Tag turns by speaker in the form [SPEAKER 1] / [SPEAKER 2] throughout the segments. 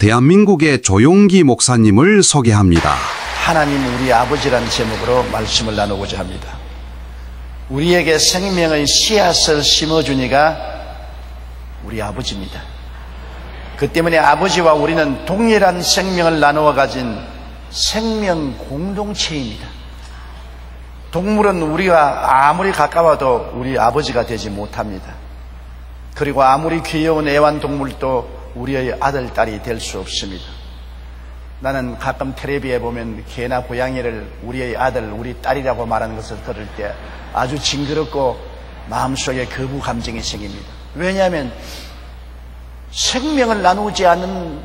[SPEAKER 1] 대한민국의 조용기 목사님을 소개합니다.
[SPEAKER 2] 하나님 우리 아버지라는 제목으로 말씀을 나누고자 합니다. 우리에게 생명의 씨앗을 심어주니가 우리 아버지입니다. 그 때문에 아버지와 우리는 동일한 생명을 나누어 가진 생명 공동체입니다. 동물은 우리가 아무리 가까워도 우리 아버지가 되지 못합니다. 그리고 아무리 귀여운 애완동물도 우리의 아들, 딸이 될 수 없습니다. 나는 가끔 텔레비에 보면 개나 고양이를 우리의 아들, 우리 딸이라고 말하는 것을 들을 때 아주 징그럽고 마음속에 거부 감정이 생깁니다. 왜냐하면 생명을 나누지 않는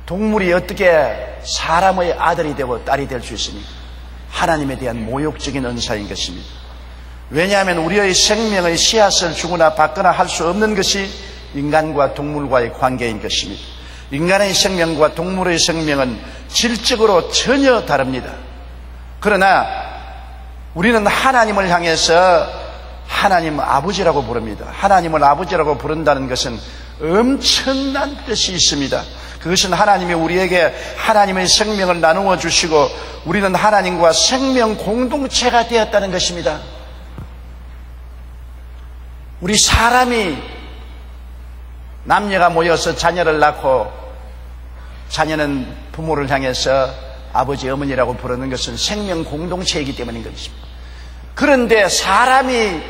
[SPEAKER 2] 동물이 어떻게 사람의 아들이 되고 딸이 될 수 있습니까? 하나님에 대한 모욕적인 은사인 것입니다. 왜냐하면 우리의 생명의 씨앗을 주거나 받거나 할 수 없는 것이 인간과 동물과의 관계인 것입니다. 인간의 생명과 동물의 생명은 질적으로 전혀 다릅니다. 그러나 우리는 하나님을 향해서 하나님 아버지라고 부릅니다. 하나님을 아버지라고 부른다는 것은 엄청난 뜻이 있습니다. 그것은 하나님이 우리에게 하나님의 생명을 나누어 주시고 우리는 하나님과 생명 공동체가 되었다는 것입니다. 우리 사람이 남녀가 모여서 자녀를 낳고 자녀는 부모를 향해서 아버지, 어머니라고 부르는 것은 생명 공동체이기 때문인 것입니다. 그런데 사람이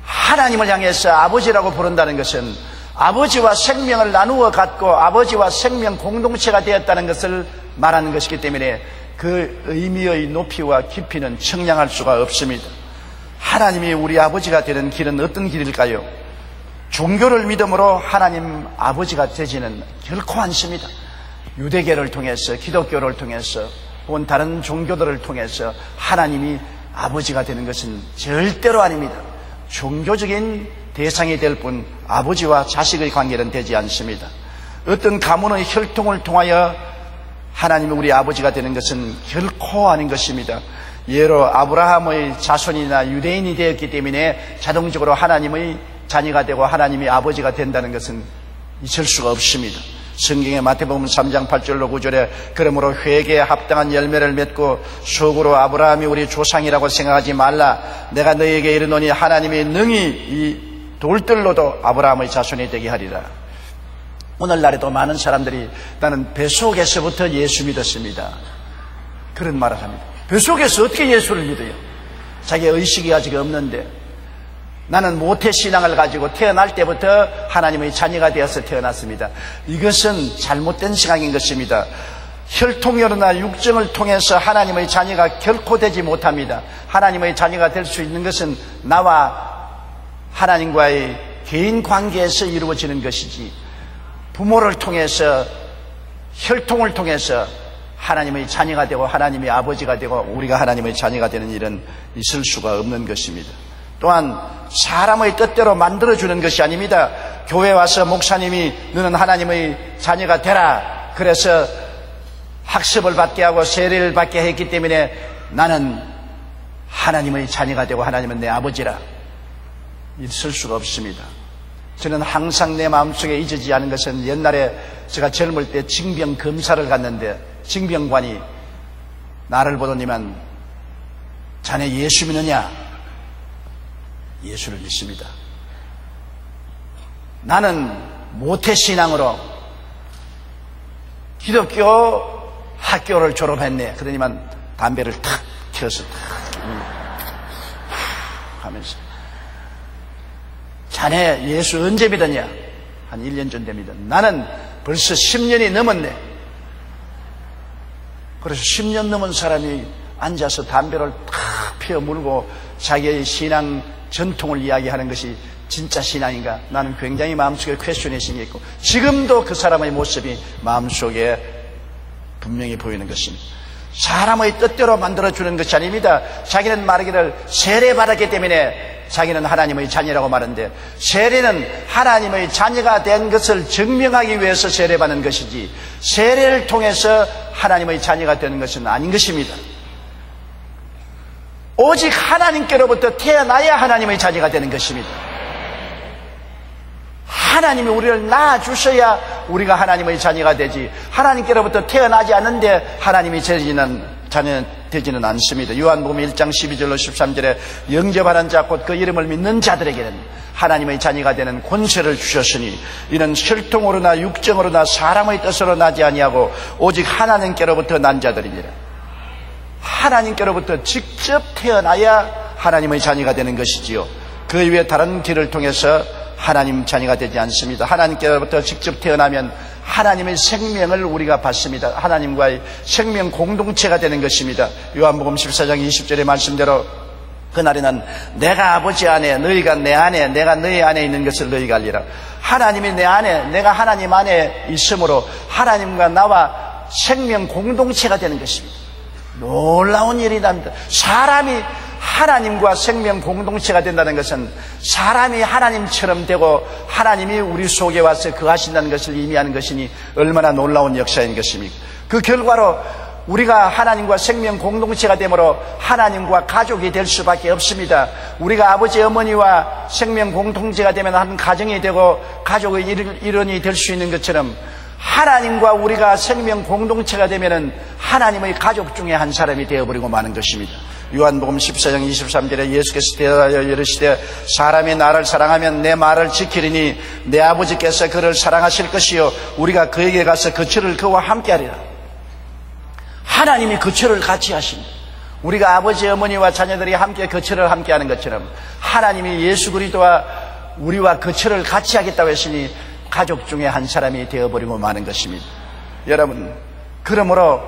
[SPEAKER 2] 하나님을 향해서 아버지라고 부른다는 것은 아버지와 생명을 나누어 갖고 아버지와 생명 공동체가 되었다는 것을 말하는 것이기 때문에 그 의미의 높이와 깊이는 청량할 수가 없습니다. 하나님이 우리 아버지가 되는 길은 어떤 길일까요? 종교를 믿음으로 하나님 아버지가 되지는 결코 않습니다. 유대교를 통해서, 기독교를 통해서 혹은 다른 종교들을 통해서 하나님이 아버지가 되는 것은 절대로 아닙니다. 종교적인 대상이 될 뿐 아버지와 자식의 관계는 되지 않습니다. 어떤 가문의 혈통을 통하여 하나님이 우리 아버지가 되는 것은 결코 아닌 것입니다. 예로 아브라함의 자손이나 유대인이 되었기 때문에 자동적으로 하나님의 자녀가 되고 하나님이 아버지가 된다는 것은 있을 수가 없습니다. 성경의 마태복음 3장 8절로 9절에 그러므로 회개에 합당한 열매를 맺고 속으로 아브라함이 우리 조상이라고 생각하지 말라. 내가 너희에게 이르노니 하나님이 능히 이 돌들로도 아브라함의 자손이 되게 하리라. 오늘날에도 많은 사람들이 나는 뱃속에서부터 예수 믿었습니다. 그런 말을 합니다. 뱃속에서 어떻게 예수를 믿어요? 자기의 의식이 아직 없는데 나는 모태신앙을 가지고 태어날 때부터 하나님의 자녀가 되어서 태어났습니다. 이것은 잘못된 생각인 것입니다. 혈통이나 육정을 통해서 하나님의 자녀가 결코 되지 못합니다. 하나님의 자녀가 될 수 있는 것은 나와 하나님과의 개인 관계에서 이루어지는 것이지 부모를 통해서 혈통을 통해서 하나님의 자녀가 되고 하나님의 아버지가 되고 우리가 하나님의 자녀가 되는 일은 있을 수가 없는 것입니다. 또한 사람의 뜻대로 만들어주는 것이 아닙니다. 교회 와서 목사님이 너는 하나님의 자녀가 되라 그래서 학습을 받게 하고 세례를 받게 했기 때문에 나는 하나님의 자녀가 되고 하나님은 내 아버지라 있을 수가 없습니다. 저는 항상 내 마음속에 잊어지지 않은 것은 옛날에 제가 젊을 때 징병 검사를 갔는데 징병관이 나를 보더니만 자네 예수 믿느냐? 예수를 믿습니다. 나는 모태신앙으로 기독교 학교를 졸업했네. 그러니만 담배를 탁 켜서 하면서 자네 예수 언제 믿었냐? 한 1년 전 됩니다. 나는 벌써 10년이 넘었네. 그래서 10년 넘은 사람이 앉아서 담배를 탁 피워 물고 자기의 신앙 전통을 이야기하는 것이 진짜 신앙인가? 나는 굉장히 마음속에 퀘스천이 생겼고 지금도 그 사람의 모습이 마음속에 분명히 보이는 것입니다. 사람의 뜻대로 만들어주는 것이 아닙니다. 자기는 말하기를 세례받았기 때문에 자기는 하나님의 자녀라고 말하는데 세례는 하나님의 자녀가 된 것을 증명하기 위해서 세례받는 것이지 세례를 통해서 하나님의 자녀가 되는 것은 아닌 것입니다. 오직 하나님께로부터 태어나야 하나님의 자녀가 되는 것입니다. 하나님이 우리를 낳아주셔야 우리가 하나님의 자녀가 되지, 하나님께로부터 태어나지 않는데 하나님이 자녀 되지는 않습니다. 요한복음 1장 12절로 13절에 영접하는 자 곧 그 이름을 믿는 자들에게는 하나님의 자녀가 되는 권세를 주셨으니 이는 혈통으로나 육정으로나 사람의 뜻으로 나지 아니하고 오직 하나님께로부터 난 자들이니라. 하나님께로부터 직접 태어나야 하나님의 자녀가 되는 것이지요. 그 이외에 다른 길을 통해서 하나님 자녀가 되지 않습니다. 하나님께로부터 직접 태어나면 하나님의 생명을 우리가 받습니다. 하나님과의 생명 공동체가 되는 것입니다. 요한복음 14장 20절의 말씀대로 그날에는 내가 아버지 안에, 너희가 내 안에, 내가 너희 안에 있는 것을 너희가 알리라. 하나님이 내 안에, 내가 하나님 안에 있으므로 하나님과 나와 생명 공동체가 되는 것입니다. 놀라운 일이랍니다. 사람이 하나님과 생명 공동체가 된다는 것은 사람이 하나님처럼 되고 하나님이 우리 속에 와서 거하신다는 것을 의미하는 것이니 얼마나 놀라운 역사인 것입니까? 그 결과로 우리가 하나님과 생명 공동체가 되므로 하나님과 가족이 될 수밖에 없습니다. 우리가 아버지 어머니와 생명 공동체가 되면 한 가정이 되고 가족의 일원이 될 수 있는 것처럼 하나님과 우리가 생명 공동체가 되면은 하나님의 가족 중에 한 사람이 되어버리고 마는 것입니다. 요한복음 14장 23절에 예수께서 대하여 이르시되 사람이 나를 사랑하면 내 말을 지키리니 내 아버지께서 그를 사랑하실 것이요 우리가 그에게 가서 거처를 그와 함께하리라. 하나님이 거처를 같이 하십니다. 우리가 아버지 어머니와 자녀들이 함께 거처를 함께하는 것처럼 하나님이 예수 그리스도와 우리와 거처를 같이 하겠다고 했으니 가족 중에 한 사람이 되어버리고 마는 것입니다. 여러분, 그러므로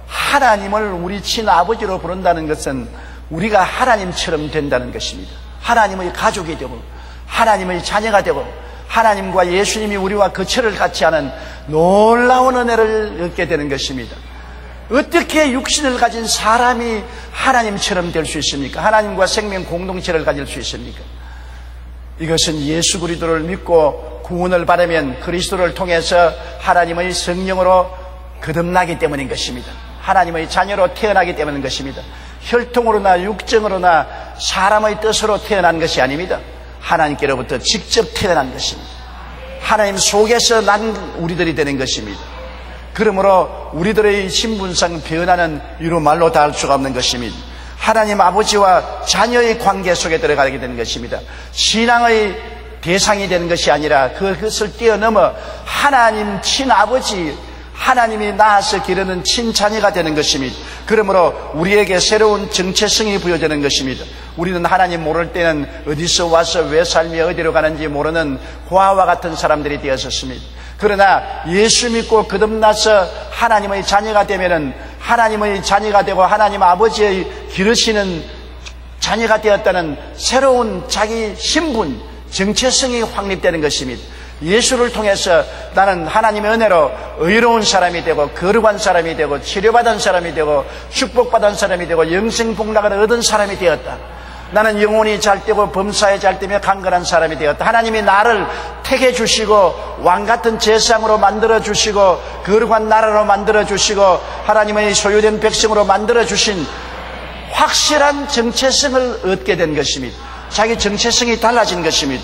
[SPEAKER 2] 하나님을 우리 친아버지로 부른다는 것은 우리가 하나님처럼 된다는 것입니다. 하나님의 가족이 되고 하나님의 자녀가 되고 하나님과 예수님이 우리와 거처를 같이 하는 놀라운 은혜를 얻게 되는 것입니다. 어떻게 육신을 가진 사람이 하나님처럼 될 수 있습니까? 하나님과 생명 공동체를 가질 수 있습니까? 이것은 예수 그리스도를 믿고 구원을 받으면 그리스도를 통해서 하나님의 성령으로 거듭나기 때문인 것입니다. 하나님의 자녀로 태어나기 때문인 것입니다. 혈통으로나 육정으로나 사람의 뜻으로 태어난 것이 아닙니다. 하나님께로부터 직접 태어난 것입니다. 하나님 속에서 난 우리들이 되는 것입니다. 그러므로 우리들의 신분상 변화는 이루 말로 다 할 수가 없는 것입니다. 하나님 아버지와 자녀의 관계 속에 들어가게 되는 것입니다. 신앙의 대상이 되는 것이 아니라 그것을 뛰어넘어 하나님 친아버지, 하나님이 낳아서 기르는 친자녀가 되는 것입니다. 그러므로 우리에게 새로운 정체성이 부여되는 것입니다. 우리는 하나님 모를 때는 어디서 와서 왜 살며 어디로 가는지 모르는 고아와 같은 사람들이 되었었습니다. 그러나 예수 믿고 거듭나서 하나님의 자녀가 되면은 하나님의 자녀가 되고 하나님 아버지의 기르시는 자녀가 되었다는 새로운 자기 신분, 정체성이 확립되는 것입니다. 예수를 통해서 나는 하나님의 은혜로 의로운 사람이 되고 거룩한 사람이 되고 치료받은 사람이 되고 축복받은 사람이 되고 영생복락을 얻은 사람이 되었다. 나는 영혼이 잘되고 범사에 잘되며 강건한 사람이 되었다. 하나님이 나를 택해 주시고 왕같은 제사장으로 만들어 주시고 거룩한 나라로 만들어 주시고 하나님의 소유된 백성으로 만들어 주신 확실한 정체성을 얻게 된 것입니다. 자기 정체성이 달라진 것입니다.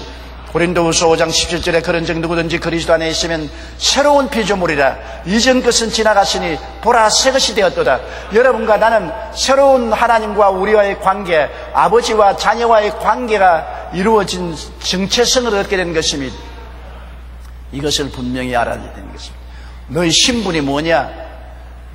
[SPEAKER 2] 고린도후서 5장 17절에 그런즉 누구든지 그리스도 안에 있으면 새로운 피조물이라 이전 것은 지나갔으니 보라 새 것이 되었도다. 여러분과 나는 새로운 하나님과 우리와의 관계, 아버지와 자녀와의 관계가 이루어진 정체성을 얻게 된 것입니다. 이것을 분명히 알아야 되는 것입니다. 너의 신분이 뭐냐?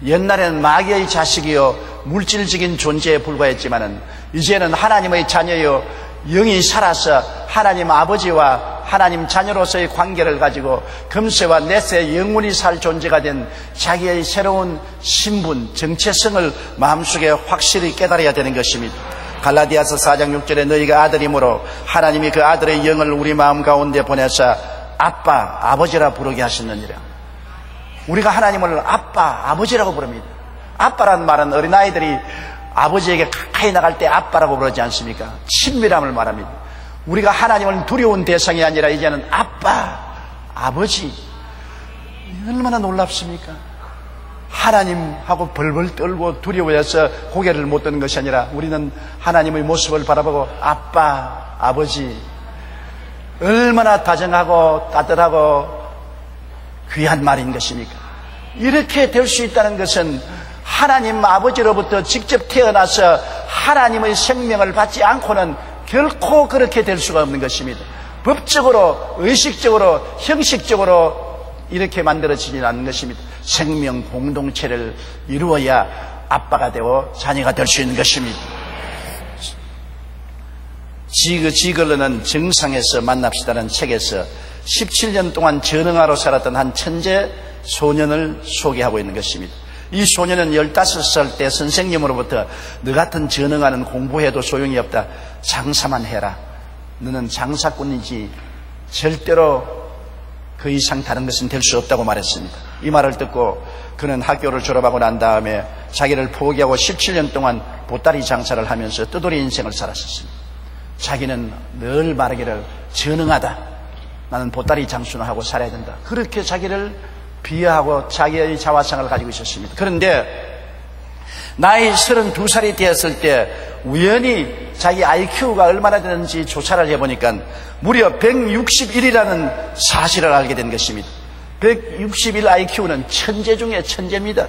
[SPEAKER 2] 옛날에는 마귀의 자식이요 물질적인 존재에 불과했지만은 이제는 하나님의 자녀요 영이 살아서 하나님 아버지와 하나님 자녀로서의 관계를 가지고 금세와 내세 영원히 살 존재가 된 자기의 새로운 신분, 정체성을 마음속에 확실히 깨달아야 되는 것입니다. 갈라디아서 4장 6절에 너희가 아들이므로 하나님이 그 아들의 영을 우리 마음 가운데 보내사 아빠, 아버지라 부르게 하셨느니라. 우리가 하나님을 아빠, 아버지라고 부릅니다. 아빠라는 말은 어린아이들이 아버지에게 가까이 나갈 때 아빠라고 부르지 않습니까? 친밀함을 말합니다. 우리가 하나님을 두려운 대상이 아니라 이제는 아빠, 아버지. 얼마나 놀랍습니까? 하나님하고 벌벌 떨고 두려워해서 고개를 못 드는 것이 아니라 우리는 하나님의 모습을 바라보고 아빠, 아버지. 얼마나 다정하고 따뜻하고 귀한 말인 것입니까? 이렇게 될 수 있다는 것은 하나님 아버지로부터 직접 태어나서 하나님의 생명을 받지 않고는 결코 그렇게 될 수가 없는 것입니다. 법적으로, 의식적으로, 형식적으로 이렇게 만들어지지는 않는 것입니다. 생명 공동체를 이루어야 아빠가 되고 자녀가 될 수 있는 것입니다. 지글러는 정상에서 만납시다는 책에서 17년 동안 전응아로 살았던 한 천재 소년을 소개하고 있는 것입니다. 이 소년은 15살 때 선생님으로부터 너 같은 전응아는 공부해도 소용이 없다. 장사만 해라. 너는 장사꾼이지 절대로 그 이상 다른 것은 될 수 없다고 말했습니다. 이 말을 듣고 그는 학교를 졸업하고 난 다음에 자기를 포기하고 17년 동안 보따리 장사를 하면서 뜨돌이 인생을 살았었습니다. 자기는 늘 말하기를 전응하다. 나는 보따리 장수나 하고 살아야 된다. 그렇게 자기를 비하하고 자기의 자화상을 가지고 있었습니다. 그런데 나이 32살이 되었을 때 우연히 자기 IQ가 얼마나 되는지 조사를 해보니까 무려 161이라는 사실을 알게 된 것입니다. 161 IQ는 천재 중에 천재입니다.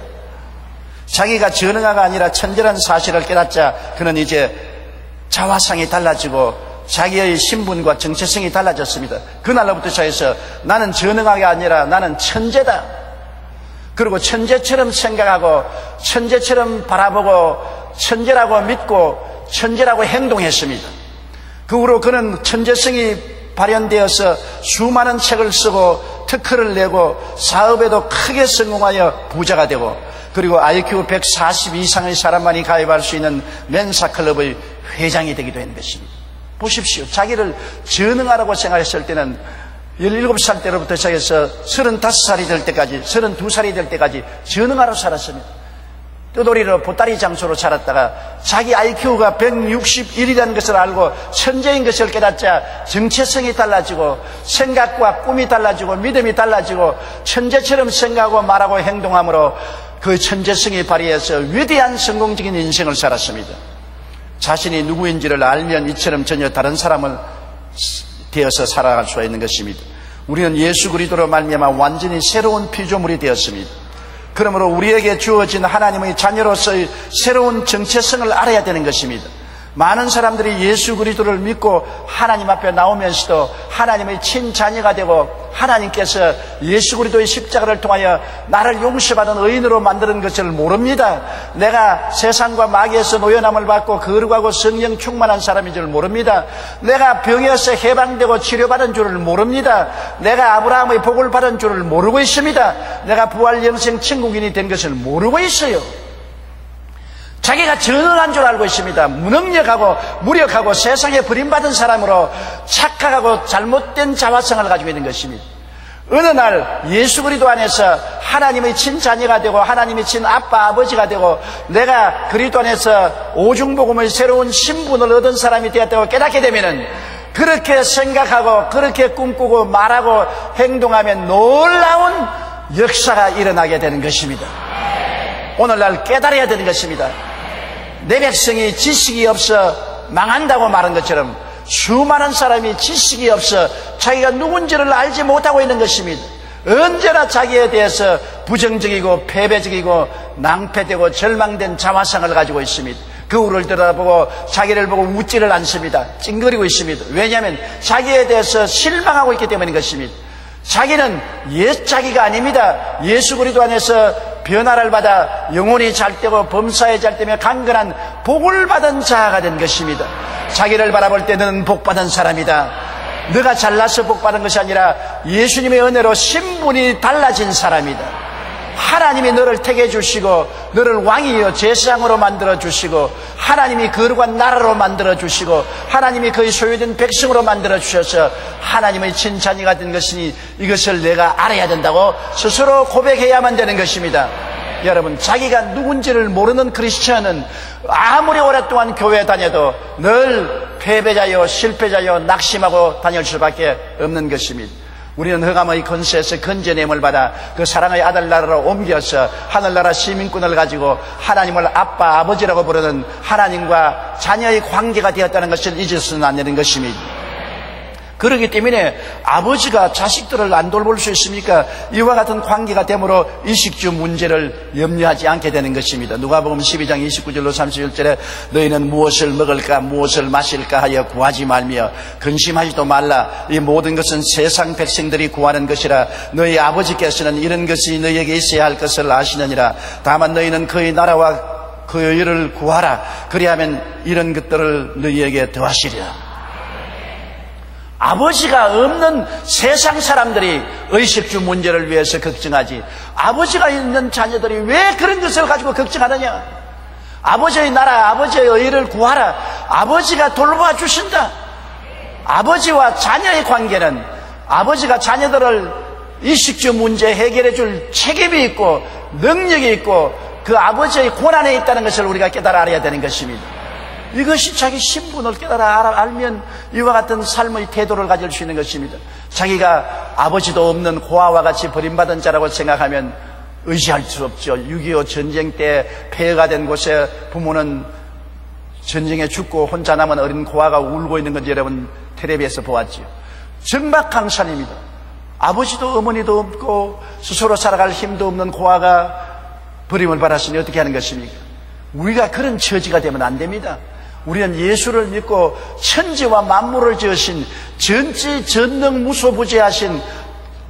[SPEAKER 2] 자기가 전응아가 아니라 천재라는 사실을 깨닫자 그는 이제 자화상이 달라지고 자기의 신분과 정체성이 달라졌습니다. 그날로부터 시작해서 나는 전응아가 아니라 나는 천재다. 그리고 천재처럼 생각하고 천재처럼 바라보고 천재라고 믿고 천재라고 행동했습니다. 그 후로 그는 천재성이 발현되어서 수많은 책을 쓰고 특허를 내고 사업에도 크게 성공하여 부자가 되고 그리고 IQ 140 이상의 사람만이 가입할 수 있는 멘사클럽의 회장이 되기도 했는 것입니다. 보십시오. 자기를 전응하라고 생각했을 때는 17살 때로부터 시작해서 35살이 될 때까지 32살이 될 때까지 전응하러 살았습니다. 뜨돌이로 보따리 장소로 살았다가 자기 IQ가 161이라는 것을 알고 천재인 것을 깨닫자 정체성이 달라지고 생각과 꿈이 달라지고 믿음이 달라지고 천재처럼 생각하고 말하고 행동함으로 그 천재성이 발휘해서 위대한 성공적인 인생을 살았습니다. 자신이 누구인지를 알면 이처럼 전혀 다른 사람을 되어서 살아갈 수가 있는 것입니다. 우리는 예수 그리스도로 말미암아 완전히 새로운 피조물이 되었습니다. 그러므로 우리에게 주어진 하나님의 자녀로서의 새로운 정체성을 알아야 되는 것입니다. 많은 사람들이 예수 그리스도를 믿고 하나님 앞에 나오면서도 하나님의 친자녀가 되고 하나님께서 예수 그리스도의 십자가를 통하여 나를 용서받은 의인으로 만드는 것을 모릅니다. 내가 세상과 마귀에서 노연함을 받고 거룩하고 성령 충만한 사람인 줄 모릅니다. 내가 병에서 해방되고 치료받은 줄을 모릅니다. 내가 아브라함의 복을 받은 줄을 모르고 있습니다. 내가 부활 영생 천국인이 된 것을 모르고 있어요. 자기가 전응한 줄 알고 있습니다. 무능력하고 무력하고 세상에 버림받은 사람으로 착각하고 잘못된 자화성을 가지고 있는 것입니다. 어느 날 예수 그리스도 안에서 하나님의 친자녀가 되고 하나님의 친아빠 아버지가 되고 내가 그리스도 안에서 오중복음의 새로운 신분을 얻은 사람이 되었다고 깨닫게 되면은 그렇게 생각하고 그렇게 꿈꾸고 말하고 행동하면 놀라운 역사가 일어나게 되는 것입니다. 오늘날 깨달아야 되는 것입니다. 내 백성이 지식이 없어 망한다고 말한 것처럼 수많은 사람이 지식이 없어 자기가 누군지를 알지 못하고 있는 것입니다. 언제나 자기에 대해서 부정적이고 패배적이고 낭패되고 절망된 자화상을 가지고 있습니다. 거울을 들여다보고 자기를 보고 웃지를 않습니다. 찡그리고 있습니다. 왜냐하면 자기에 대해서 실망하고 있기 때문인 것입니다. 자기는 옛 자기가 아닙니다. 예수 그리스도 안에서 변화를 받아 영혼이 잘되고 범사에 잘되며 강건한 복을 받은 자가 된 것입니다. 자기를 바라볼 때는 복받은 사람이다. 너가 잘나서 복받은 것이 아니라 예수님의 은혜로 신분이 달라진 사람이다. 하나님이 너를 택해 주시고 너를 왕이요 제사장으로 만들어 주시고 하나님이 거룩한 나라로 만들어 주시고 하나님이 그의 소유된 백성으로 만들어 주셔서 하나님의 친자녀가 된 것이니 이것을 내가 알아야 된다고 스스로 고백해야만 되는 것입니다. 여러분, 자기가 누군지를 모르는 크리스천은 아무리 오랫동안 교회에 다녀도 늘 패배자요 실패자요 낙심하고 다닐 수밖에 없는 것입니다. 우리는 흑암의 권세에서 건져냄을 받아 그 사랑의 아들 나라로 옮겨서 하늘나라 시민권을 가지고 하나님을 아빠 아버지라고 부르는 하나님과 자녀의 관계가 되었다는 것을 잊어서는 안 되는 것입니다. 그렇기 때문에 아버지가 자식들을 안 돌볼 수 있습니까? 이와 같은 관계가 되므로 의식주 문제를 염려하지 않게 되는 것입니다. 누가복음 12장 29절로 31절에 너희는 무엇을 먹을까 무엇을 마실까 하여 구하지 말며 근심하지도 말라. 이 모든 것은 세상 백성들이 구하는 것이라. 너희 아버지께서는 이런 것이 너희에게 있어야 할 것을 아시느니라. 다만 너희는 그의 나라와 그의 의를 구하라. 그리하면 이런 것들을 너희에게 더하시리라. 아버지가 없는 세상 사람들이 의식주 문제를 위해서 걱정하지, 아버지가 있는 자녀들이 왜 그런 것을 가지고 걱정하느냐? 아버지의 나라, 아버지의 의를 구하라. 아버지가 돌봐주신다. 아버지와 자녀의 관계는 아버지가 자녀들을 의식주 문제 해결해 줄 책임이 있고 능력이 있고 그 아버지의 권한에 있다는 것을 우리가 깨달아 알아야 되는 것입니다. 이것이 자기 신분을 깨달아 알면 이와 같은 삶의 태도를 가질 수 있는 것입니다. 자기가 아버지도 없는 고아와 같이 버림받은 자라고 생각하면 의지할 수 없죠. 6.25 전쟁 때 폐허가 된 곳에 부모는 전쟁에 죽고 혼자 남은 어린 고아가 울고 있는 건 여러분 텔레비에서 보았지요. 정박한 삶입니다. 아버지도 어머니도 없고 스스로 살아갈 힘도 없는 고아가 버림을 받았으니 어떻게 하는 것입니까? 우리가 그런 처지가 되면 안 됩니다. 우리는 예수를 믿고 천지와 만물을 지으신 전지 전능 무소부재하신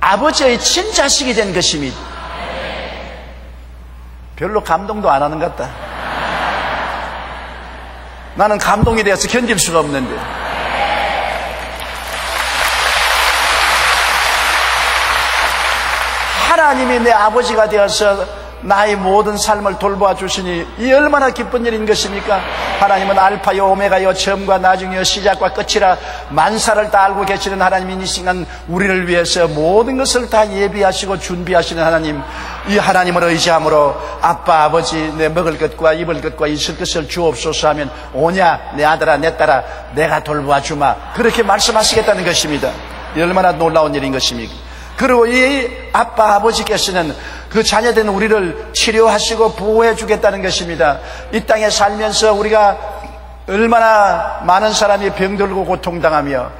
[SPEAKER 2] 아버지의 친자식이 된 것입니다. 별로 감동도 안 하는 것 같다. 나는 감동이 되어서 견딜 수가 없는데. 하나님이 내 아버지가 되어서 나의 모든 삶을 돌보아 주시니 이 얼마나 기쁜 일인 것입니까? 하나님은 알파요 오메가요 처음과 나중이요 시작과 끝이라 만사를 다 알고 계시는 하나님인 이 시간 우리를 위해서 모든 것을 다 예비하시고 준비하시는 하나님, 이 하나님을 의지함으로 아빠 아버지 내 먹을 것과 입을 것과 있을 것을 주옵소서 하면 오냐 내 아들아 내 딸아 내가 돌보아 주마, 그렇게 말씀하시겠다는 것입니다. 얼마나 놀라운 일인 것입니까? 그리고 이 아빠 아버지께서는 그 자녀된 우리를 치료하시고 보호해 주겠다는 것입니다. 이 땅에 살면서 우리가 얼마나 많은 사람이 병들고 고통당하며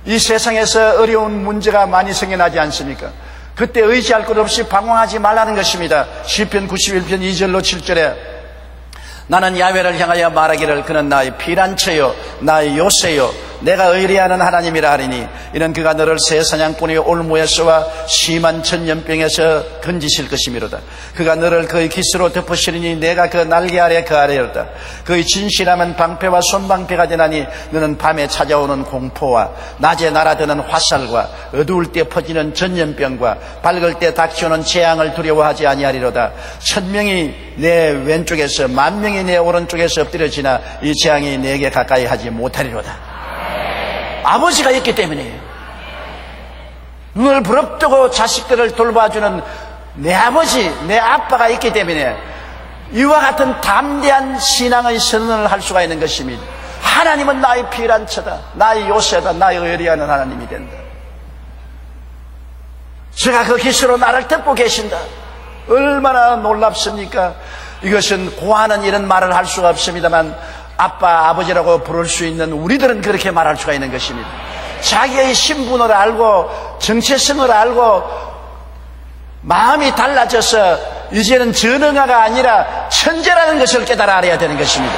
[SPEAKER 2] 이 세상에서 어려운 문제가 많이 생겨나지 않습니까? 그때 의지할 것 없이 방황하지 말라는 것입니다. 시편 91편 2절로 7절에 나는 야훼를 향하여 말하기를 그는 나의 피난처요 나의 요새요 내가 의리하는 하나님이라 하리니 이는 그가 너를 새 사냥꾼의 올무에서와 심한 전염병에서 건지실 것이미로다. 그가 너를 그의 깃으로 덮으시리니 내가 그 날개 아래 그 아래였다. 그의 진실함은 방패와 손방패가 되나니 너는 밤에 찾아오는 공포와 낮에 날아드는 화살과 어두울 때 퍼지는 전염병과 밝을 때 닥쳐오는 재앙을 두려워하지 아니하리로다. 1000명이 내 왼쪽에서 10,000명이 내 오른쪽에서 엎드려지나 이 재앙이 내게 가까이 하지 못하리로다. 아버지가 있기 때문에 눈을 부릅뜨고 자식들을 돌봐주는 내 아버지, 내 아빠가 있기 때문에 이와 같은 담대한 신앙의 선언을 할 수가 있는 것입니다. 하나님은 나의 피난처다, 나의 요새다, 나의 의리하는 하나님이 된다. 제가 그 깃으로 나를 덮고 계신다. 얼마나 놀랍습니까? 이것은 고하는 이런 말을 할 수가 없습니다만 아빠, 아버지라고 부를 수 있는 우리들은 그렇게 말할 수가 있는 것입니다. 자기의 신분을 알고 정체성을 알고 마음이 달라져서 이제는 전능아가 아니라 천재라는 것을 깨달아 알아야 되는 것입니다.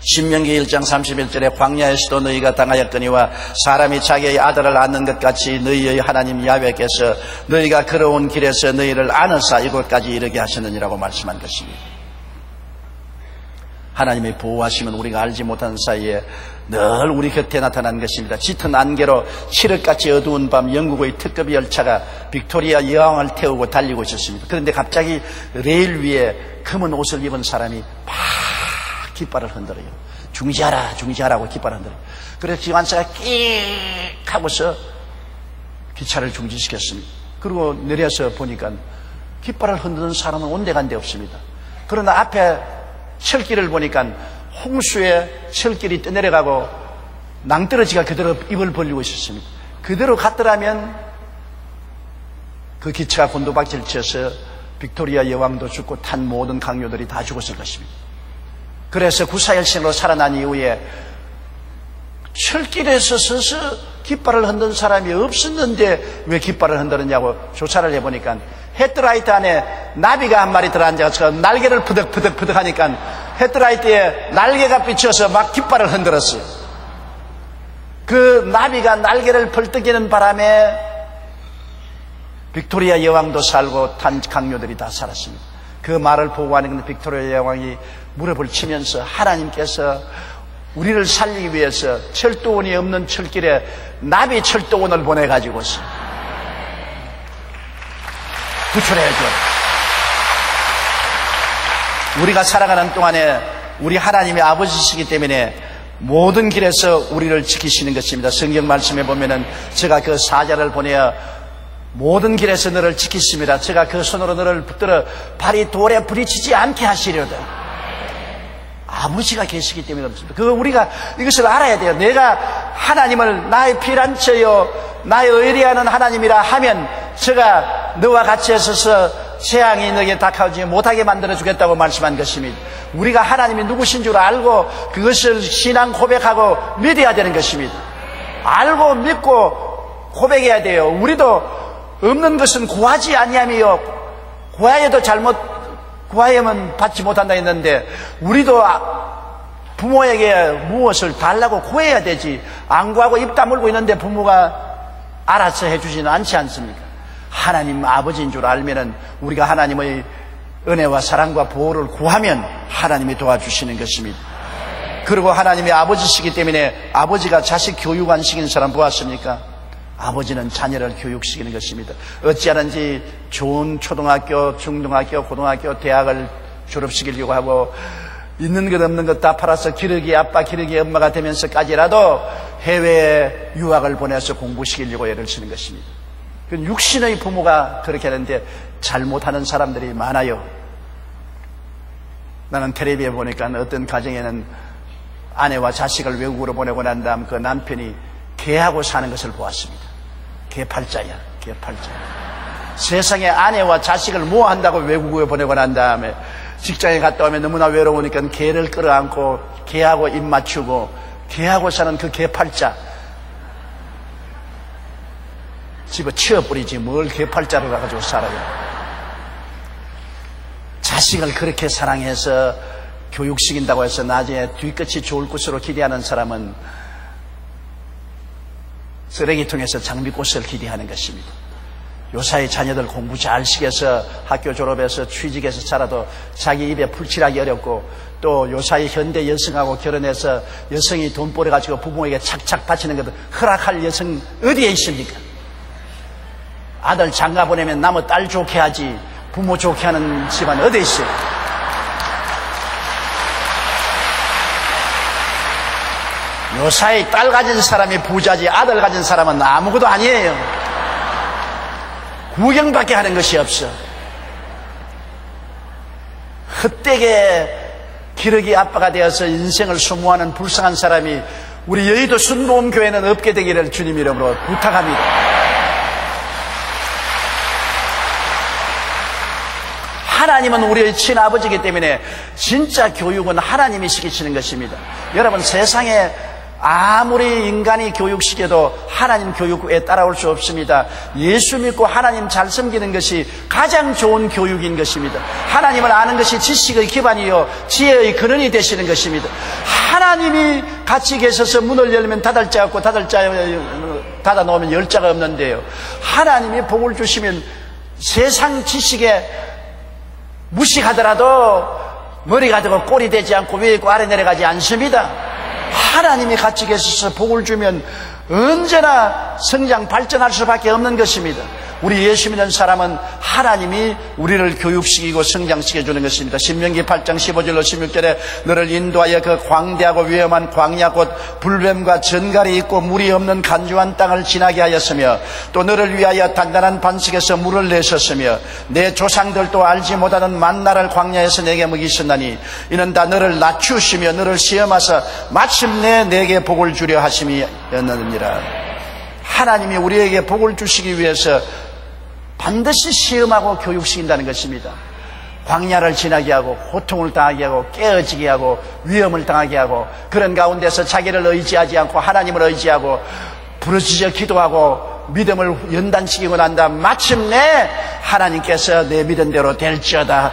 [SPEAKER 2] 신명기 1장 31절에 광야에서도 너희가 당하였거니와 사람이 자기의 아들을 낳는 것 같이 너희의 하나님 야훼께서 너희가 걸어온 길에서 너희를 안으사 이곳까지 이르게 하셨느니라고 말씀한 것입니다. 하나님의 보호하심은 우리가 알지 못하는 사이에 늘 우리 곁에 나타난 것입니다. 짙은 안개로 칠흑같이 어두운 밤 영국의 특급 열차가 빅토리아 여왕을 태우고 달리고 있었습니다. 그런데 갑자기 레일 위에 검은 옷을 입은 사람이 막 깃발을 흔들어요. 중지하라, 중지하라고 깃발을 흔들어요. 그래서 기관차가 끽 하고서 기차를 중지시켰습니다. 그리고 내려서 보니까 깃발을 흔드는 사람은 온데간데 없습니다. 그러나 앞에 철길을 보니까 홍수에 철길이 떠내려가고 낭떠러지가 그대로 입을 벌리고 있었습니다. 그대로 갔더라면 그 기차가 곤두박질 쳐서 빅토리아 여왕도 죽고 탄 모든 강요들이 다 죽었을 것입니다. 그래서 구사일생으로 살아난 이후에 철길에서 서서 깃발을 흔든 사람이 없었는데 왜 깃발을 흔들었냐고 조사를 해보니까 헤드라이트 안에 나비가 한 마리 들어앉아서 날개를 푸덕푸덕 하니까 헤드라이트에 날개가 비쳐서 막 깃발을 흔들었어요. 그 나비가 날개를 벌떡이는 바람에 빅토리아 여왕도 살고 탄 강요들이 다 살았습니다. 그 말을 보고 하는 빅토리아 여왕이 무릎을 치면서 하나님께서 우리를 살리기 위해서 철도원이 없는 철길에 나비 철도원을 보내가지고서 구출해야죠. 우리가 살아가는 동안에 우리 하나님의 아버지시기 때문에 모든 길에서 우리를 지키시는 것입니다. 성경 말씀에 보면은 제가 그 사자를 보내어 모든 길에서 너를 지키십니다. 제가 그 손으로 너를 붙들어 발이 돌에 부딪히지 않게 하시려다. 아버지가 계시기 때문에 그렇습니다. 우리가 이것을 알아야 돼요. 내가 하나님을 나의 피난처요 나의 의리하는 하나님이라 하면 제가 너와 같이 있어서 재앙이 너에게 닥하지 못하게 만들어주겠다고 말씀한 것입니다. 우리가 하나님이 누구신 줄 알고 그것을 신앙 고백하고 믿어야 되는 것입니다. 알고 믿고 고백해야 돼요. 우리도 없는 것은 구하지 아니하며 구하여도 구하여면 받지 못한다 했는데 우리도 부모에게 무엇을 달라고 구해야 되지 안 구하고 입 다물고 있는데 부모가 알아서 해주지는 않지 않습니까? 하나님 아버지인 줄 알면은 우리가 하나님의 은혜와 사랑과 보호를 구하면 하나님이 도와주시는 것입니다. 그리고 하나님이 아버지시기 때문에 아버지가 자식 교육 안 시키는 사람 보았습니까? 아버지는 자녀를 교육시키는 것입니다. 어찌하든지 좋은 초등학교, 중등학교, 고등학교, 대학을 졸업시키려고 하고 있는 것 없는 것 다 팔아서 기러기 아빠, 기러기 엄마가 되면서까지라도 해외에 유학을 보내서 공부시키려고 애를 쓰는 것입니다. 육신의 부모가 그렇게 하는데 잘못하는 사람들이 많아요. 나는 텔레비에 보니까 어떤 가정에는 아내와 자식을 외국으로 보내고 난 다음 그 남편이 개하고 사는 것을 보았습니다. 개팔자야, 개팔자. 세상에 아내와 자식을 뭐 한다고 외국에 보내고 난 다음에 직장에 갔다 오면 너무나 외로우니까 개를 끌어안고 개하고 입 맞추고 개하고 사는 그 개팔자. 집어 치워버리지 뭘 개팔자로 가가지고 살아요. 자식을 그렇게 사랑해서 교육시킨다고 해서 나중에 뒤끝이 좋을 것으로 기대하는 사람은 쓰레기통에서 장미꽃을 기대하는 것입니다. 요사이 자녀들 공부 잘 시켜서 학교 졸업해서 취직해서 살아도 자기 입에 풀칠하기 어렵고 또 요사이 현대 여성하고 결혼해서 여성이 돈 벌어가지고 부모에게 착착 바치는 것도 허락할 여성 어디에 있습니까? 아들 장가 보내면 남의 딸 좋게 하지 부모 좋게 하는 집안 어디에 있어요? 요사이 딸 가진 사람이 부자지 아들 가진 사람은 아무것도 아니에요. 구경밖에 하는 것이 없어. 헛되게 기러기 아빠가 되어서 인생을 소모하는 불쌍한 사람이 우리 여의도 순복음교회는 없게 되기를 주님 이름으로 부탁합니다. 하나님은 우리의 친아버지이기 때문에 진짜 교육은 하나님이 시키시는 것입니다. 여러분 세상에 아무리 인간이 교육시켜도 하나님 교육에 따라올 수 없습니다. 예수 믿고 하나님 잘 섬기는 것이 가장 좋은 교육인 것입니다. 하나님을 아는 것이 지식의 기반이요 지혜의 근원이 되시는 것입니다. 하나님이 같이 계셔서 문을 열면 닫을 자 없고 닫아 놓으면 열 자가 없는데요. 하나님이 복을 주시면 세상 지식에 무식하더라도 머리가 되고 꼴이 되지 않고 위에 있고 아래 내려가지 않습니다. 하나님이 같이 계셔서 복을 주면 언제나 성장 발전할 수밖에 없는 것입니다. 우리 예수 믿는 사람은 하나님이 우리를 교육시키고 성장시켜주는 것입니다. 신명기 8장 15절로 16절에 너를 인도하여 그 광대하고 위험한 광야 곧 불뱀과 전갈이 있고 물이 없는 간주한 땅을 지나게 하였으며 또 너를 위하여 단단한 반석에서 물을 내셨으며 내 조상들도 알지 못하는 만나를 광야에서 내게 먹이셨나니 이는 다 너를 낮추시며 너를 시험하사 마침내 내게 복을 주려 하심이었느니라. 하나님이 우리에게 복을 주시기 위해서 반드시 시험하고 교육시킨다는 것입니다. 광야를 지나게 하고 고통을 당하게 하고 깨어지게 하고 위험을 당하게 하고 그런 가운데서 자기를 의지하지 않고 하나님을 의지하고 부르짖어 기도하고 믿음을 연단시키고 난 다음 마침내 하나님께서 내 믿은 대로 될지어다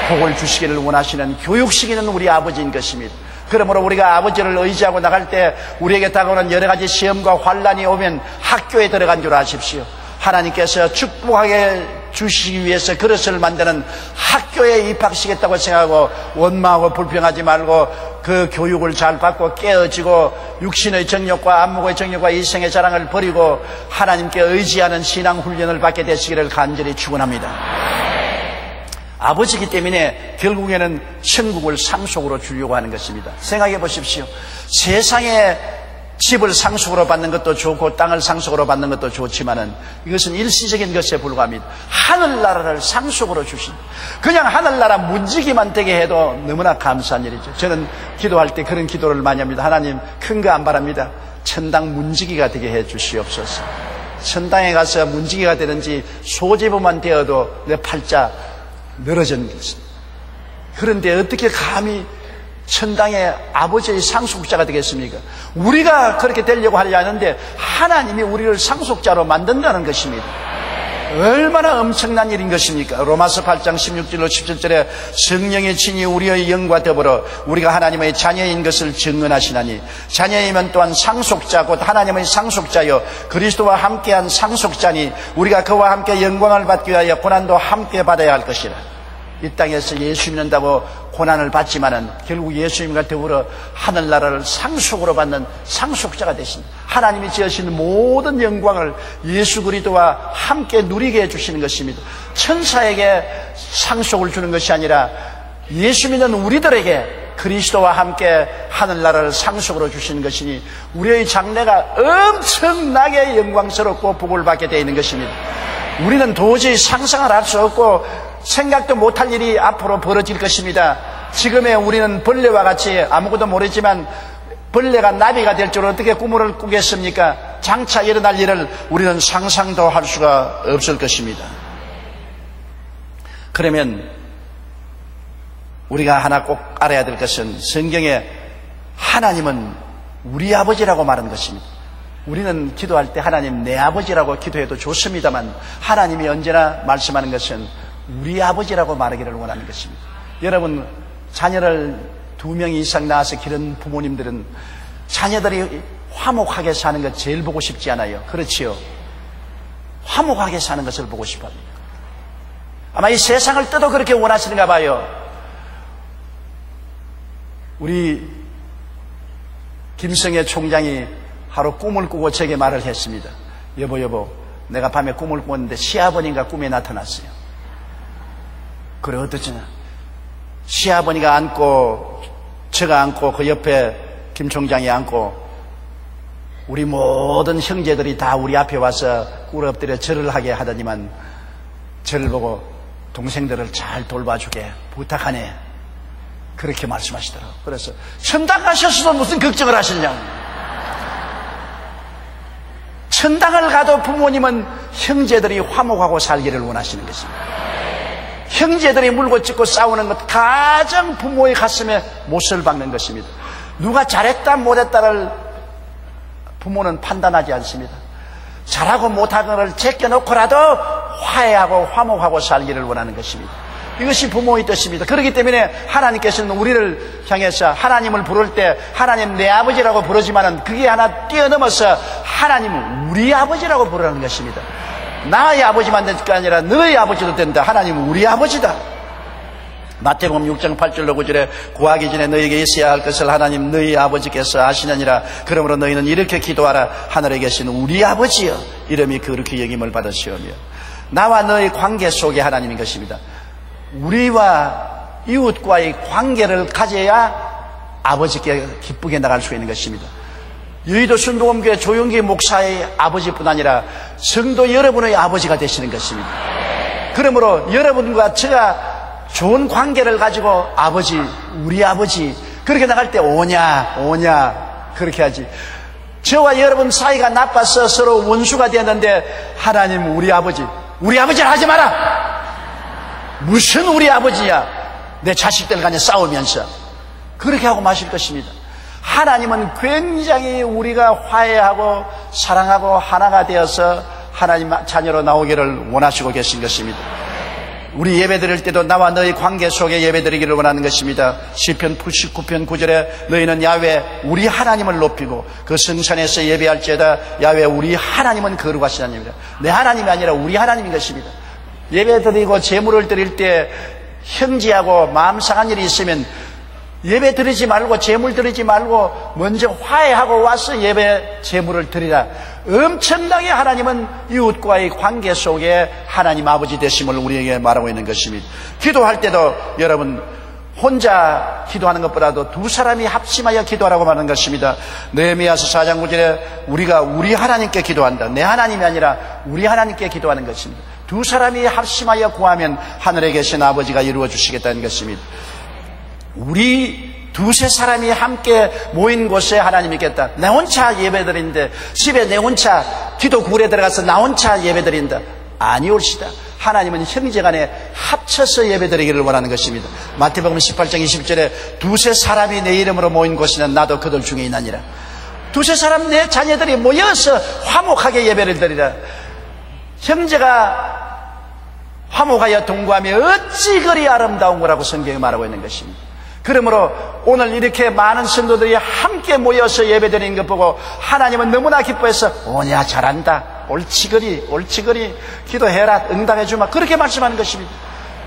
[SPEAKER 2] 복을 주시기를 원하시는 교육시키는 우리 아버지인 것입니다. 그러므로 우리가 아버지를 의지하고 나갈 때 우리에게 다가오는 여러 가지 시험과 환난이 오면 학교에 들어간 줄 아십시오. 하나님께서 축복하게 주시기 위해서 그릇을 만드는 학교에 입학시켰다고 생각하고 원망하고 불평하지 말고 그 교육을 잘 받고 깨어지고 육신의 정욕과 안목의 정욕과 이생의 자랑을 버리고 하나님께 의지하는 신앙 훈련을 받게 되시기를 간절히 축원합니다. 아버지이기 때문에 결국에는 천국을 상속으로 주려고 하는 것입니다. 생각해 보십시오. 세상에 집을 상속으로 받는 것도 좋고 땅을 상속으로 받는 것도 좋지만은 이것은 일시적인 것에 불과합니다. 하늘나라를 상속으로 주신, 그냥 하늘나라 문지기만 되게 해도 너무나 감사한 일이죠. 저는 기도할 때 그런 기도를 많이 합니다. 하나님, 큰 거 안 바랍니다. 천당 문지기가 되게 해 주시옵소서. 천당에 가서 문지기가 되는지 소재부만 되어도 내 팔자 늘어진 것입니다. 그런데 어떻게 감히 천당의 아버지의 상속자가 되겠습니까? 우리가 그렇게 되려고 하지 않는데 하나님이 우리를 상속자로 만든다는 것입니다. 얼마나 엄청난 일인 것입니까? 로마서 8장 16절로 17절에 성령의 친히 우리의 영과 더불어 우리가 하나님의 자녀인 것을 증언하시나니 자녀이면 또한 상속자 곧 하나님의 상속자여 그리스도와 함께한 상속자니 우리가 그와 함께 영광을 받기 위하여 고난도 함께 받아야 할 것이라. 이 땅에서 예수 믿는다고 고난을 받지만은 결국 예수님과 더불어 하늘나라를 상속으로 받는 상속자가 되신 하나님이 지으신 모든 영광을 예수 그리스도와 함께 누리게 해주시는 것입니다. 천사에게 상속을 주는 것이 아니라 예수 믿는 우리들에게 그리스도와 함께 하늘나라를 상속으로 주시는 것이니 우리의 장래가 엄청나게 영광스럽고 복을 받게 되어 있는 것입니다. 우리는 도저히 상상을 할 수 없고 생각도 못할 일이 앞으로 벌어질 것입니다. 지금의 우리는 벌레와 같이 아무것도 모르지만 벌레가 나비가 될 줄 어떻게 꿈을 꾸겠습니까? 장차 일어날 일을 우리는 상상도 할 수가 없을 것입니다. 그러면 우리가 하나 꼭 알아야 될 것은 성경에 하나님은 우리 아버지라고 말하는 것입니다. 우리는 기도할 때 하나님 내 아버지라고 기도해도 좋습니다만 하나님이 언제나 말씀하는 것은 우리 아버지라고 말하기를 원하는 것입니다. 여러분, 자녀를 2명 이상 낳아서 기른 부모님들은 자녀들이 화목하게 사는 것 제일 보고 싶지 않아요? 그렇지요? 화목하게 사는 것을 보고 싶어합니다. 아마 이 세상을 떠도 그렇게 원하시는가 봐요. 우리 김성애 총장이 하루 꿈을 꾸고 제게 말을 했습니다. 여보, 내가 밤에 꿈을 꿨는데 시아버님과 꿈에 나타났어요. 그래, 어떠냐? 시아버니가 앉고 제가 앉고 그 옆에 김 총장이 앉고 우리 모든 형제들이 다 우리 앞에 와서 꿇어 엎드려 절을 하게 하더니만 저를 보고 동생들을 잘 돌봐주게 부탁하네, 그렇게 말씀하시더라고요. 그래서 천당 가셨어도 무슨 걱정을 하시느냐고. 천당을 가도 부모님은 형제들이 화목하고 살기를 원하시는 것입니다. 형제들이 물고 찢고 싸우는 것 가장 부모의 가슴에 못을 박는 것입니다. 누가 잘했다 못했다를 부모는 판단하지 않습니다. 잘하고 못하고를 제껴놓고라도 화해하고 화목하고 살기를 원하는 것입니다. 이것이 부모의 뜻입니다. 그렇기 때문에 하나님께서는 우리를 향해서 하나님을 부를 때 하나님 내 아버지라고 부르지만은 그게 하나 뛰어넘어서 하나님은 우리 아버지라고 부르는 것입니다. 나의 아버지만 될 게 아니라 너의 아버지도 된다. 하나님은 우리 아버지다. 마태복음 6장 8절로 9절에 구하기 전에 너에게 있어야 할 것을 하나님 너희 아버지께서 아시느니라. 그러므로 너희는 이렇게 기도하라. 하늘에 계신 우리 아버지여, 이름이 그렇게 여김을 받으시오며. 나와 너의 관계 속에 하나님인 것입니다. 우리와 이웃과의 관계를 가져야 아버지께 기쁘게 나갈 수 있는 것입니다. 여의도 순복음교회 조용기 목사의 아버지뿐 아니라 성도 여러분의 아버지가 되시는 것입니다. 그러므로 여러분과 제가 좋은 관계를 가지고 아버지, 우리 아버지 그렇게 나갈 때 오냐 그렇게 하지. 저와 여러분 사이가 나빠서 서로 원수가 되었는데 하나님 우리 아버지를 하지 마라. 무슨 우리 아버지야, 내 자식들 간에 싸우면서 그렇게 하고 마실 것입니다. 하나님은 굉장히 우리가 화해하고 사랑하고 하나가 되어서 하나님 자녀로 나오기를 원하시고 계신 것입니다. 우리 예배 드릴 때도 나와 너희 관계 속에 예배 드리기를 원하는 것입니다. 시편 99편 9절에 너희는 야훼 우리 하나님을 높이고 그 성산에서 예배할지어다. 야훼 우리 하나님은 거룩하신 하나님이다. 내 하나님이 아니라 우리 하나님인 것입니다. 예배 드리고 제물을 드릴 때 형제하고 마음 상한 일이 있으면 예배 드리지 말고 제물 드리지 말고 먼저 화해하고 와서 예배 제물을 드리라. 엄청나게 하나님은 이웃과의 관계 속에 하나님 아버지 되심을 우리에게 말하고 있는 것입니다. 기도할 때도 여러분 혼자 기도하는 것보다도 두 사람이 합심하여 기도하라고 말하는 것입니다. 느헤미야서 4장 9절에 우리가 우리 하나님께 기도한다. 내 하나님이 아니라 우리 하나님께 기도하는 것입니다. 두 사람이 합심하여 구하면 하늘에 계신 아버지가 이루어 주시겠다는 것입니다. 우리 두세 사람이 함께 모인 곳에 하나님이 있겠다. 나 혼자 예배드린데 집에 내 혼자 기도 굴에 들어가서 나 혼자 예배드린다. 아니올시다. 하나님은 형제간에 합쳐서 예배드리기를 원하는 것입니다. 마태복음 18장 20절에 두세 사람이 내 이름으로 모인 곳에는 나도 그들 중에 있나니라. 두세 사람 내 자녀들이 모여서 화목하게 예배를 드리라. 형제가 화목하여 동거하며 어찌 그리 아름다운 거라고 성경이 말하고 있는 것입니다. 그러므로 오늘 이렇게 많은 성도들이 함께 모여서 예배드리는 것 보고 하나님은 너무나 기뻐해서 오냐 잘한다, 옳지거리 기도해라, 응답해주마, 그렇게 말씀하는 것입니다.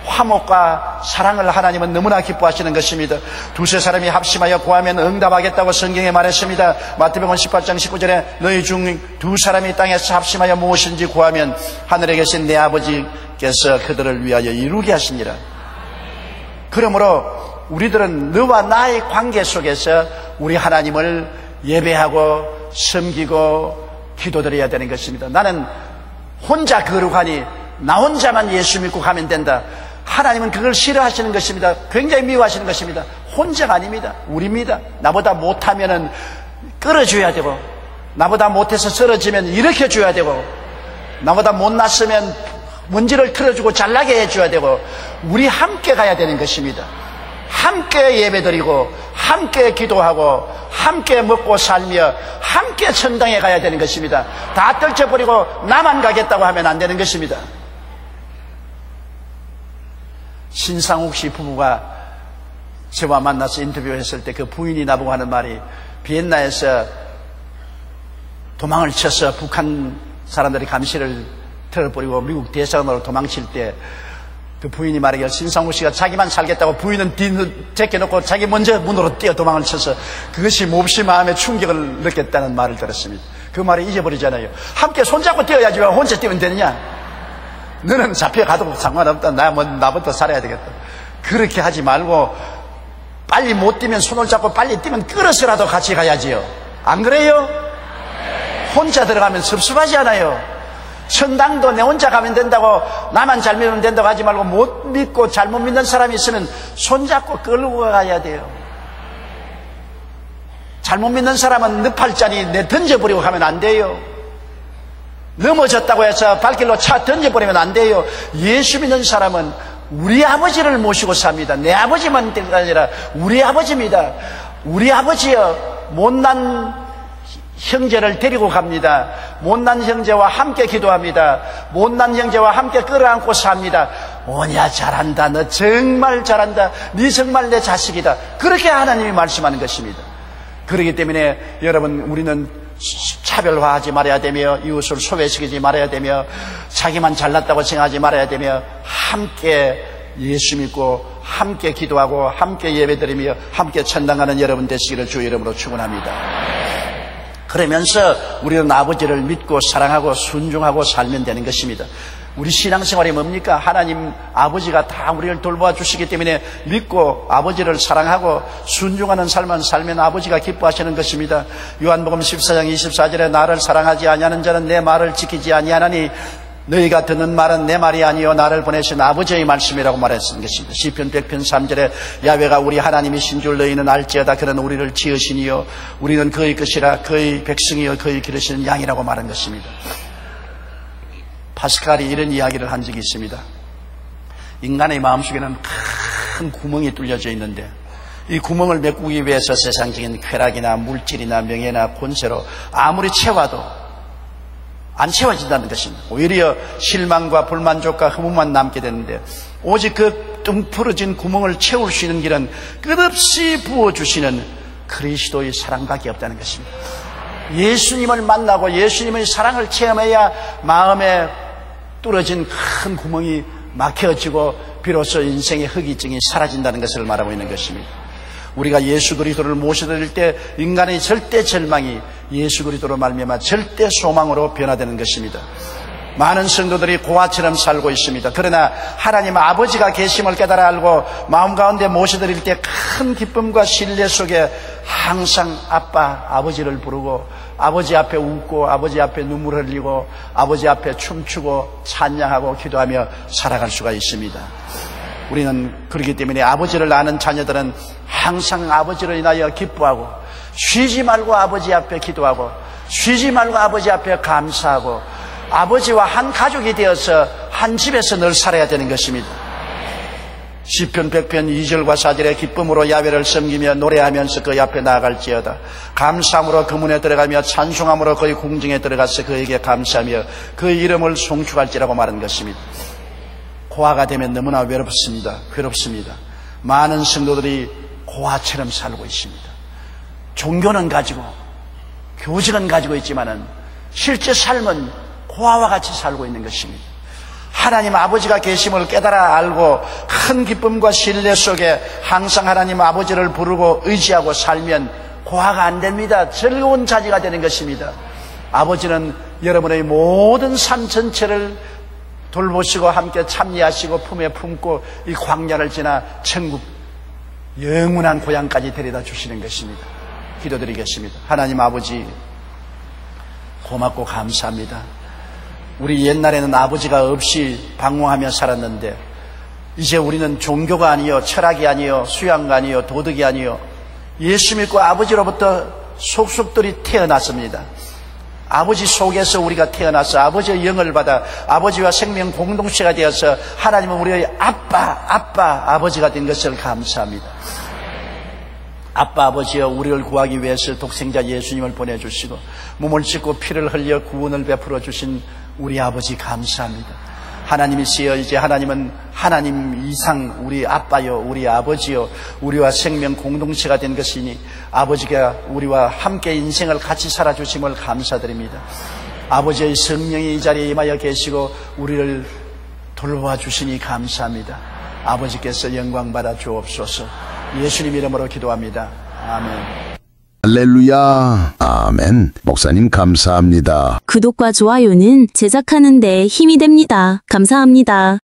[SPEAKER 2] 화목과 사랑을 하나님은 너무나 기뻐하시는 것입니다. 두세 사람이 합심하여 구하면 응답하겠다고 성경에 말했습니다. 마태복음 18장 19절에 너희 중 두 사람이 땅에서 합심하여 무엇인지 구하면 하늘에 계신 내 아버지께서 그들을 위하여 이루게 하시니라. 그러므로 우리들은 너와 나의 관계 속에서 우리 하나님을 예배하고 섬기고 기도드려야 되는 것입니다. 나는 혼자 거룩하니 나 혼자만 예수 믿고 가면 된다. 하나님은 그걸 싫어하시는 것입니다. 굉장히 미워하시는 것입니다. 혼자가 아닙니다. 우리입니다. 나보다 못하면은 끌어줘야 되고, 나보다 못해서 쓰러지면 일으켜줘야 되고, 나보다 못났으면 문제를 틀어주고 잘나게 해줘야 되고, 우리 함께 가야 되는 것입니다. 함께 예배드리고 함께 기도하고 함께 먹고 살며 함께 천당에 가야 되는 것입니다. 다 떨쳐버리고 나만 가겠다고 하면 안 되는 것입니다. 신상욱 씨 부부가 저와 만나서 인터뷰했을 때 그 부인이 나보고 하는 말이, 비엔나에서 도망을 쳐서 북한 사람들이 감시를 틀어버리고 미국 대사관으로 도망칠 때 그 부인이 말하기를 신상욱 씨가 자기만 살겠다고 부인은 뒤를 제껴놓고 자기 먼저 문으로 뛰어 도망을 쳐서 그것이 몹시 마음에 충격을 느꼈다는 말을 들었습니다. 그 말을 잊어버리잖아요. 함께 손잡고 뛰어야지 왜 혼자 뛰면 되느냐. 너는 잡혀가도 상관없다. 나부터 살아야 되겠다. 그렇게 하지 말고 빨리 못 뛰면 손을 잡고 빨리 뛰면 끌어서라도 같이 가야지요. 안 그래요? 혼자 들어가면 섭섭하지 않아요? 천당도 내 혼자 가면 된다고, 나만 잘 믿으면 된다고 하지 말고 못 믿고 잘못 믿는 사람이 있으면 손잡고 끌고 가야 돼요. 잘못 믿는 사람은 늪팔자리 내 던져버리고 가면 안 돼요. 넘어졌다고 해서 발길로 차 던져버리면 안 돼요. 예수 믿는 사람은 우리 아버지를 모시고 삽니다. 내 아버지만 될 게 아니라 우리 아버지입니다. 우리 아버지여, 못난 형제를 데리고 갑니다. 못난 형제와 함께 기도합니다. 못난 형제와 함께 끌어안고 삽니다. 오냐 잘한다, 너 정말 잘한다, 네 정말 내 자식이다. 그렇게 하나님이 말씀하는 것입니다. 그렇기 때문에 여러분, 우리는 차별화하지 말아야 되며 이웃을 소외시키지 말아야 되며 자기만 잘났다고 생각하지 말아야 되며 함께 예수 믿고 함께 기도하고 함께 예배드리며 함께 천당하는 여러분 되시기를 주 이름으로 축원합니다. 그러면서 우리는 아버지를 믿고 사랑하고 순종하고 살면 되는 것입니다. 우리 신앙생활이 뭡니까? 하나님 아버지가 다 우리를 돌보아 주시기 때문에 믿고 아버지를 사랑하고 순종하는 삶을 살면 아버지가 기뻐하시는 것입니다. 요한복음 14장 24절에 나를 사랑하지 아니하는 자는 내 말을 지키지 아니하나니 너희가 듣는 말은 내 말이 아니요 나를 보내신 아버지의 말씀이라고 말했던 것입니다. 시편 100편 3절에 야훼가 우리 하나님이신 줄 너희는 알지어다. 그는 우리를 지으시니요 우리는 그의 것이라 그의 백성이요 그의 기르시는 양이라고 말한 것입니다. 파스칼이 이런 이야기를 한 적이 있습니다. 인간의 마음속에는 큰 구멍이 뚫려져 있는데 이 구멍을 메꾸기 위해서 세상적인 쾌락이나 물질이나 명예나 권세로 아무리 채워도 안 채워진다는 것입니다. 오히려 실망과 불만족과 허무만 남게 되는데 오직 그 뚱 풀어진 구멍을 채울 수 있는 길은 끝없이 부어주시는 그리스도의 사랑밖에 없다는 것입니다. 예수님을 만나고 예수님의 사랑을 체험해야 마음에 뚫어진 큰 구멍이 막혀지고 비로소 인생의 허기증이 사라진다는 것을 말하고 있는 것입니다. 우리가 예수 그리스도를 모셔드릴 때 인간의 절대 절망이 예수 그리스도로 말미암아 절대 소망으로 변화되는 것입니다. 많은 성도들이 고아처럼 살고 있습니다. 그러나 하나님 아버지가 계심을 깨달아 알고 마음 가운데 모셔드릴 때 큰 기쁨과 신뢰 속에 항상 아빠, 아버지를 부르고 아버지 앞에 웃고 아버지 앞에 눈물 흘리고 아버지 앞에 춤추고 찬양하고 기도하며 살아갈 수가 있습니다. 우리는 그렇기 때문에 아버지를 아는 자녀들은 항상 아버지로 인하여 기뻐하고 쉬지 말고 아버지 앞에 기도하고 쉬지 말고 아버지 앞에 감사하고 아버지와 한 가족이 되어서 한 집에서 늘 살아야 되는 것입니다. 시편 100편 2절과 4절에 기쁨으로 야훼를 섬기며 노래하면서 그의 앞에 나아갈지어다. 감사함으로 그 문에 들어가며 찬송함으로 그의 궁정에 들어가서 그에게 감사하며 그의 이름을 송축할지라고 말한 것입니다. 고아가 되면 너무나 외롭습니다. 괴롭습니다. 많은 성도들이 고아처럼 살고 있습니다. 종교는 가지고 교직은 가지고 있지만은 실제 삶은 고아와 같이 살고 있는 것입니다. 하나님 아버지가 계심을 깨달아 알고 큰 기쁨과 신뢰 속에 항상 하나님 아버지를 부르고 의지하고 살면 고아가 안 됩니다. 즐거운 자녀가 되는 것입니다. 아버지는 여러분의 모든 삶 전체를 돌보시고 함께 참여하시고 품에 품고 이 광야를 지나 천국 영원한 고향까지 데려다 주시는 것입니다. 기도드리겠습니다. 하나님 아버지 고맙고 감사합니다. 우리 옛날에는 아버지가 없이 방황하며 살았는데 이제 우리는 종교가 아니요 철학이 아니요 수양가 아니요 도덕이 아니요 예수 믿고 아버지로부터 속속들이 태어났습니다. 아버지 속에서 우리가 태어나서 아버지의 영을 받아 아버지와 생명 공동체가 되어서 하나님은 우리의 아버지가 된 것을 감사합니다. 아빠 아버지여 우리를 구하기 위해서 독생자 예수님을 보내주시고 몸을 찢고 피를 흘려 구원을 베풀어 주신 우리 아버지 감사합니다. 하나님이시여 이제 하나님은 하나님 이상 우리 아빠요 우리 아버지요 우리와 생명 공동체가 된 것이니 아버지가 우리와 함께 인생을 같이 살아주심을 감사드립니다. 아버지의 성령이 이 자리에 임하여 계시고 우리를 돌보아 주시니 감사합니다. 아버지께서 영광 받아 주옵소서. 예수님 이름으로 기도합니다. 아멘.
[SPEAKER 3] 할렐루야. 아멘. 목사님 감사합니다.
[SPEAKER 4] 구독과 좋아요는 제작하는 데 힘이 됩니다. 감사합니다.